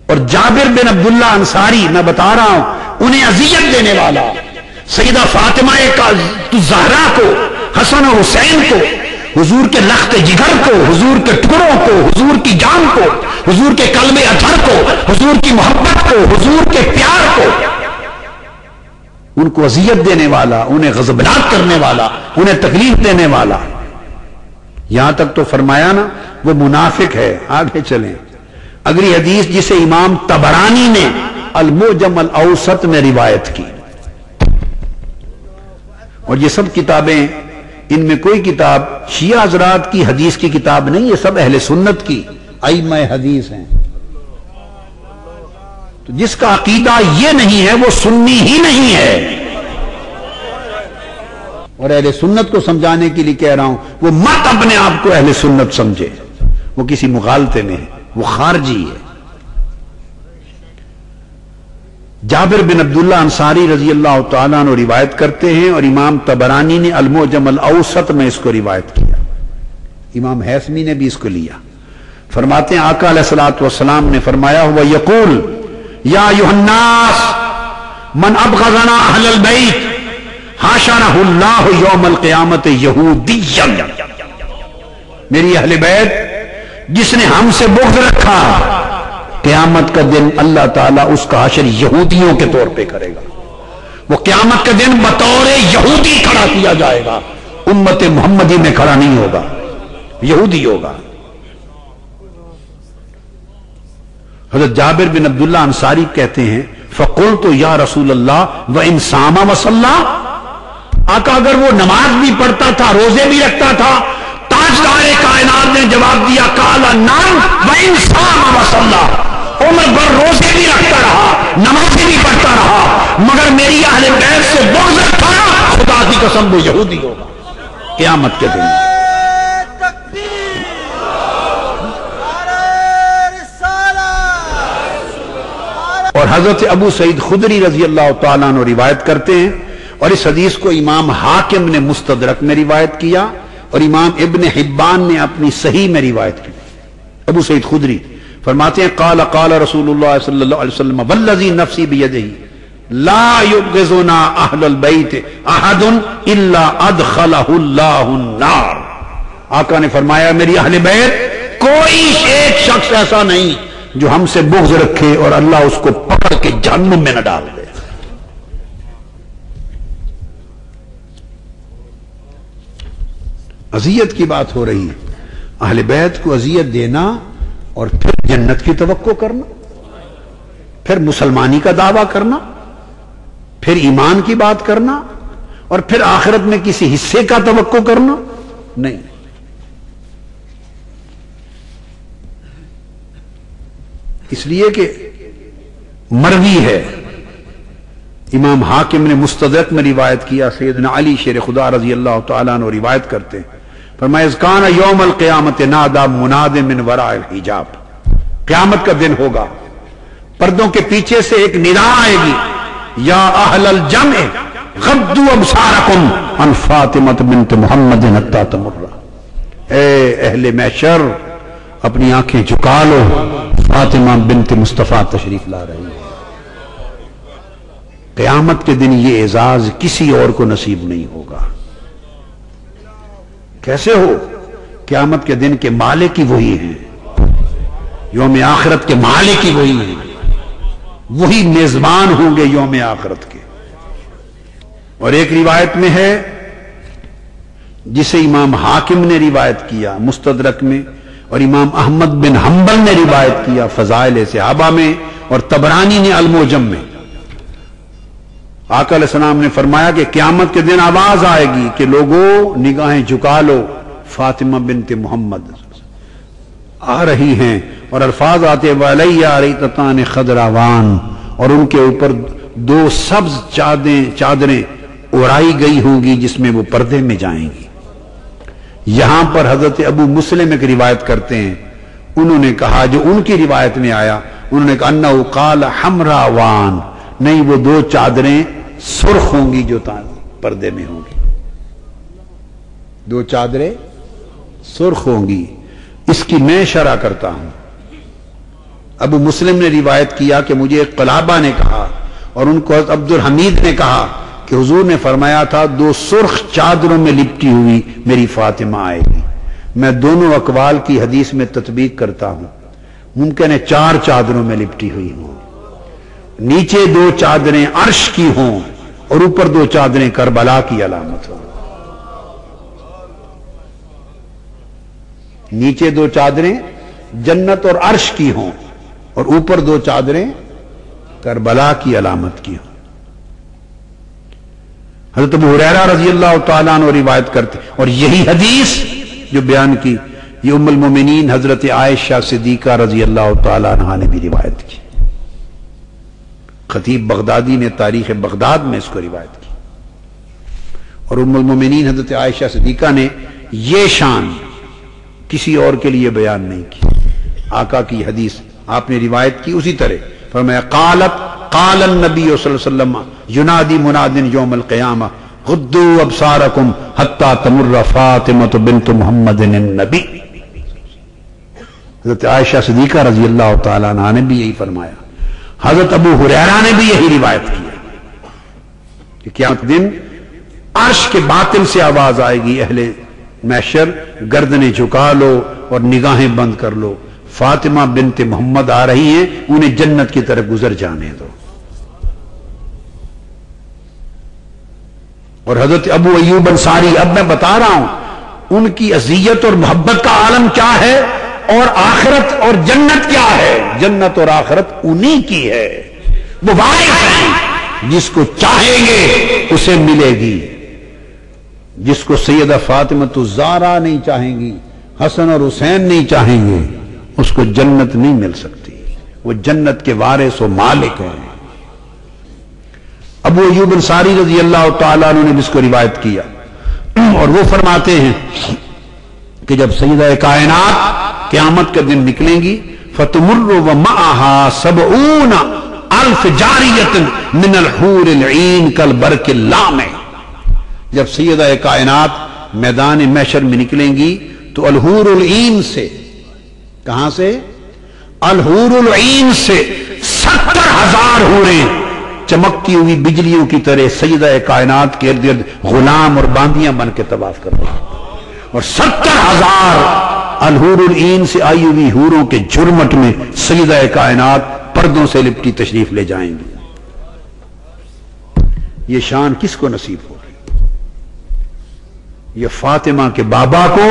اور جابر بن عبداللہ انصاری میں بتا رہا ہوں انہیں اذیت دینے والا سیدہ فاطمہ زہرا کو، حسن و حسین کو، حضور کے لخت جگر کو، حضور کے ٹکڑوں کو، حضور کی جان کو، حضور کے قلب اطہر کو، حضور کی محبت کو، حضور کے پیار کو، ان کو اذیت دینے والا، انہیں غضبناک کرنے والا، انہیں تکلیف دینے والا، یہاں تک تو فرمایا نا وہ منافق ہے۔ آگے چلیں، اگلی حدیث جسے امام طبرانی نے المعجم الاوسط میں روایت کی، اور یہ سب کتابیں، ان میں کوئی کتاب شیعہ حضرات کی حدیث کی کتاب نہیں، یہ سب اہل سنت کی ائمہ حدیث ہیں۔ تو جس کا عقیدہ یہ نہیں ہے وہ سنی ہی نہیں ہے، اور اہل سنت کو سمجھانے کے لیے کہہ رہا ہوں وہ مت اپنے آپ کو اہل سنت سمجھے، وہ کسی مغالطے میں ہے، وہ خارجی ہے۔ جابر بن عبداللہ انصاری رضی اللہ تعالیٰ عنہ روایت کرتے ہیں، اور امام طبرانی نے المعجم الاوسط میں اس کو روایت کیا، امام حیثمی نے بھی اس کو لیا۔ فرماتے ہیں آقا علیہ الصلوۃ والسلام نے فرمایا ہوا یقول یا ایھا الناس من ابغضنا اہل البیت حاشرہ اللہ یوم القیامت یہودیا، میری اہل بیت جس نے ہم سے بغض رکھا قیامت کا دن اللہ تعالیٰ اس کا حشر یہودیوں کے طور پہ کرے گا، وہ قیامت کا دن بطور یہودی کھڑا کیا جائے گا، امت محمدی میں کھڑا نہیں ہوگا، یہودی ہوگا۔ حضرت جابر بن عبداللہ انصاری کہتے ہیں فقلت یا رسول اللہ وَإِن صَامَ وَصَلَّى، آقا اگر وہ نماز بھی پڑھتا تھا، روزے بھی رکھتا تھا، تاجدار کائنات نے جواب دیا قال نعم وَإِن صَامَ وَصَلَّى، عمر بھر روزے بھی رکھتا رہا، نماز بھی پڑھتا رہا، مگر میری اہل بیت سے بغض تھا، خدا کی قسم وہ یہودی ہوگا قیامت کے دن۔ اور حضرت ابو سعید خدری رضی اللہ تعالیٰ عنہ روایت کرتے ہیں، اور اس حدیث کو امام حاکم نے مستدرک میں روایت کیا، اور امام ابن حبان نے اپنی صحیح میں روایت کی۔ ابو سعید خدری فرماتے ہیں قال قال رسول اللہ صلی اللہ علیہ وسلم والذی نفسی بیدہ لا یبغضنا اہل البیت احد الا ادخلہ اللہ النار، آقا نے فرمایا میری اہل بیت کوئی ایک شخص ایسا نہیں جو ہم سے بغض رکھے اور اللہ اس کو پکڑ کے جہنم میں نہ ڈال دے۔ اذیت کی بات ہو رہی ہے، اہل بیت کو اذیت دینا اور پھر جنت کی توقع کرنا، پھر مسلمانی کا دعویٰ کرنا، پھر ایمان کی بات کرنا، اور پھر آخرت میں کسی حصے کا توقع کرنا نہیں۔ اس لیے کہ مروی ہے، امام حاکم نے مستدرک میں روایت کیا، سیدنا علی شیر خدا رضی اللہ تعالیٰ عنہ روایت کرتے ہیں، فرمایا اذ کان یوم القیامت نادى مناد من وراء الحجاب، قیامت کا دن ہوگا، پردوں کے پیچھے سے ایک ندا آئے گی، یا اہل الجمع غضوا ابصارکم عن فاطمہ بنت محمد حتی تمر، اے اہل محشر اپنی آنکھیں جھکا لو، فاطمہ بنت مصطفیٰ تشریف لا رہی ہے۔ قیامت کے دن یہ اعزاز کسی اور کو نصیب نہیں ہوگا۔ کیسے ہو؟ قیامت کے دن کے مالک ہی وہی ہیں، یوم آخرت کے مالک ہی وہی ہیں، وہی میزبان ہوں گے یوم آخرت کے۔ اور ایک روایت میں ہے جسے امام حاکم نے روایت کیا مستدرک میں، اور امام احمد بن حنبل نے روایت کیا فضائل صحابہ میں، اور طبرانی نے المعجم میں، آقا علیہ السلام نے فرمایا کہ قیامت کے دن آواز آئے گی کہ لوگوں نگاہیں جھکا لو، فاطمہ بنت محمد آ رہی ہیں، اور الفاظ آتے وَعَلَيَّ رِيْتَتَانِ خَضْرَوَانِ، اور ان کے اوپر دو سبز چادریں اڑائی گئی ہوں گی جس میں وہ پردے میں جائیں گی۔ یہاں پر حضرت ابو مسلم ایک روایت کرتے ہیں، انہوں نے کہا جو ان کی روایت میں آیا، انہوں نے کہا انہو قال حمراوان، نہیں وہ دو چادریں سرخ ہوں گی جو پردے میں ہوں گی، دو چادریں سرخ ہوں گی۔ اس کی میں شرح کرتا ہوں، ابو مسلم نے روایت کیا کہ مجھے قلابہ نے کہا اور ان کو عبد الحمید نے کہا کہ حضور نے فرمایا تھا 2 سرخ چادروں میں لپٹی ہوئی میری فاطمہ آئے گی. میں دونوں اقوال کی حدیث میں تطبیق کرتا ہوں. ممکن ہے 4 چادروں میں لپٹی ہوئی ہوں, نیچے 2 چادریں عرش کی ہوں اور اوپر 2 چادریں کربلا کی علامت ہوں. نیچے 2 چادریں جنت اور عرش کی ہوں اور اوپر 2 چادریں کربلا کی علامت کی ہوں. حضرت ابو ہریرہ رضی اللہ تعالیٰ عنہ روایت کرتے, اور یہی حدیث جو بیان کی یہ ام المومنین حضرت عائشہ صدیقہ رضی اللہ تعالیٰ عنہ نے بھی روایت کی. خطیب بغدادی نے تاریخ بغداد میں اس کو روایت کی, اور ام المومنین حضرت عائشہ صدیقہ نے یہ شان کسی اور کے لیے بیان نہیں کی. آقا کی حدیث آپ نے روایت کی اسی طرح فرمایا قال النبی صلی اللہ علیہ وسلم ینادی مناد یوم القیامہ غضوا ابصارکم حتی تمر فاطمہ بنت محمد النبی. حضرت عائشہ صدیقہ رضی اللہ تعالیٰ عنہ نے بھی یہی فرمایا. حضرت ابو ہریرہ نے بھی یہی روایت کیا کہ قیامت دن عرش کے باطن سے آواز آئے گی, اہل محشر گردنیں جھکا لو اور نگاہیں بند کر لو, فاطمہ بنت محمد آ رہی ہیں, انہیں جنت کی طرف گزر جانے دو. اور حضرت ابو ایوب انصاری, اب میں بتا رہا ہوں ان کی عزیت اور محبت کا عالم کیا ہے اور آخرت اور جنت کیا ہے. جنت اور آخرت انہی کی ہے, وہ وارث ہیں, جس کو چاہیں گے اسے ملے گی. جس کو سیدہ فاطمہ الزہرا نہیں چاہیں گی, حسن اور حسین نہیں چاہیں گے, اس کو جنت نہیں مل سکتی. وہ جنت کے وارث و مالک ہیں. ابو ایوب انصاری رضی اللہ تعالیٰ عنہ نے اس کو روایت کیا, اور وہ فرماتے ہیں کہ جب سیدہ کائنات قیامت کے دن نکلیں گی فتمر ومعها 70,000 جاریۃ من الحور العین کالبرق اللامع. جب سیدہ کائنات میدان محشر میں نکلیں گی تو الحور العین سے, کہاں سے؟ الحور العین سے 70,000 حوریں چمکتی ہوئی بجلیوں کی طرح سیدہ کائنات کے ارد گرد غلام اور باندیاں بن کے طواف کر رہے ہیں, اور 70,000 الحور العین سے آئی ہوئی حوروں کے جرمٹ میں سیدہ کائنات پردوں سے لپٹی تشریف لے جائیں گی. یہ شان کس کو نصیب ہوگی؟ یہ فاطمہ کے بابا کو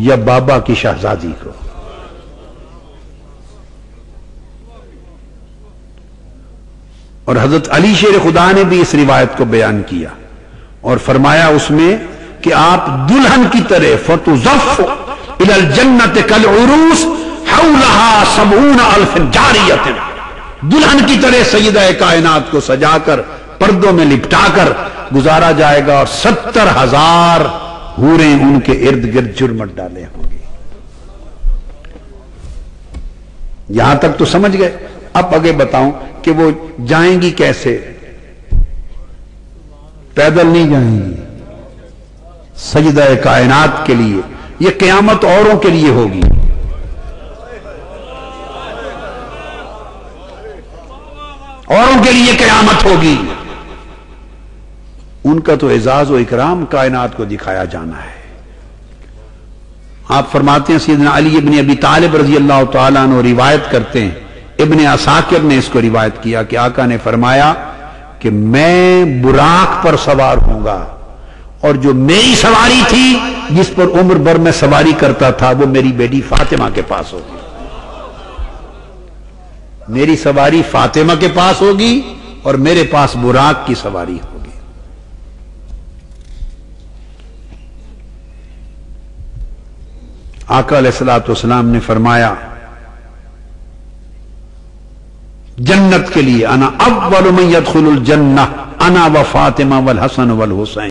یا بابا کی شہزادی کو؟ اور حضرت علی شیر خدا نے بھی اس روایت کو بیان کیا اور فرمایا اس میں کہ آپ دلہن کی طرح فتزف الی الجنت کالعروس حولها 70,000 جاریۃ, دلہن کی طرح سیدہ کائنات کو سجا کر پردوں میں لپٹا کر گزارا جائے گا, اور 70,000 حوریں ان کے ارد گرد جرمٹ ڈالے ہوں گے. یہاں تک تو سمجھ گئے. اب آگے بتاؤں کہ وہ جائیں گی کیسے؟ پیدل نہیں جائیں گی. سجدہ کائنات کے لیے یہ قیامت اوروں کے لیے ہوگی, اوروں کے لیے قیامت ہوگی. ان کا تو اعزاز و اکرام کائنات کو دکھایا جانا ہے. آپ فرماتے ہیں سیدنا علی ابن ابی طالب رضی اللہ تعالیٰ عنہ روایت کرتے ہیں, ابن عساکر نے اس کو روایت کیا کہ آقا نے فرمایا کہ میں براق پر سوار ہوں گا, اور جو میری سواری تھی جس پر عمر بھر میں سواری کرتا تھا وہ میری بیٹی فاطمہ کے پاس ہوگی. میری سواری فاطمہ کے پاس ہوگی اور میرے پاس براق کی سواری ہوگی. آقا علیہ الصلوۃ والسلام نے فرمایا جنت کے لیے انا اول من يدخل الجنہ انا و فاطمہ والحسن والحسین.